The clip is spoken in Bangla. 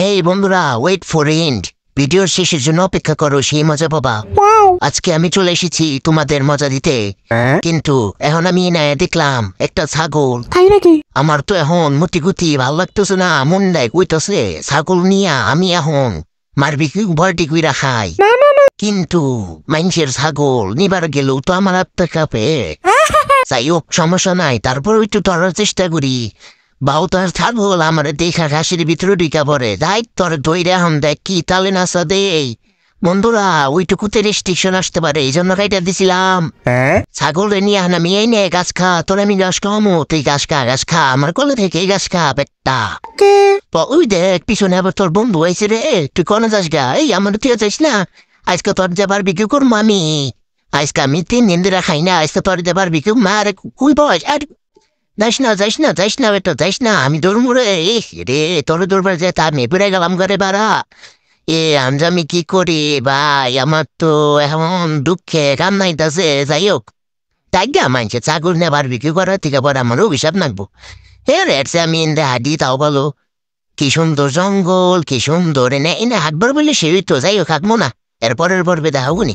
এই বন্ধুরা, ওয়েট ফর এন্ড। ভিডিওর শেষের জন্য অপেক্ষা করো, সেই মজা পাবা। আজকে আমি চলে এসেছি তোমাদের মজা দিতে, কিন্তু এখন আমি না দেখলাম একটা ছাগল। আমার তো এখন মতিগতি ভালো লাগতেছে না, মন দেয় কইতেছে ছাগল নিয়া আমি এখন মারবিকি বার্টি কইরা খাই। কিন্তু মানুষের ছাগল নিবার গেলেও তো আমার আত্মা কাঁপে। যাই হোক, সমস্যা নাই, তারপর একটু ধরার চেষ্টা করি। বাউ তার ছাগল আমার দেখা ঘাসের ভিতরে ঢুকা পড়ে। যাই তোর দইরে এখন দেখ কি তালে নাচা দেই। বন্ধুরা, ওইটুকুতে রেস্ট্রিকশন আসতে পারে, এই জন্য কাইটা দিছিলাম। ছাগল নিয়ে আন আমি এই নে গাছ খা, তোর আমি গাছ খামো, তুই গাছ খা আমার কোলে থেকে গাছ খা পেটটা। ওই দেখ পিছনে আবার তোর বন্ধু আইছে রে, তুই কোন যাস গা? এই আমার তুই যাইস না, আজকে তোর যাবার বিক্রি করবো আমি। আজকে আমি 3 দিন ধরে খাই না, আজকে তোর যাবার বিক্রি মারে কুই বয়স। আর যাইস না বেটা, যাইস না, আমি ধরবো রে। রে তোর দরবার যে তা আমি বেড়ে গেলাম ঘরে বাড়া। আমি কি করি ভাই, আমার তো এখন দুঃখে কান্নাইতেছে। যাই হোক, তাই গা মানছে ছাগল নেবার বিক্রি করার থেকে পরে আমার অভিশাপ নাকবো। আমি ইন্দে হাঁটি, তাও বলো কি সুন্দর জঙ্গল, কি সুন্দর এনে হাঁটবার বলে সে তো। যাই হোক, হাঁটবো না, এরপরের পর্বে দেখা হবনি।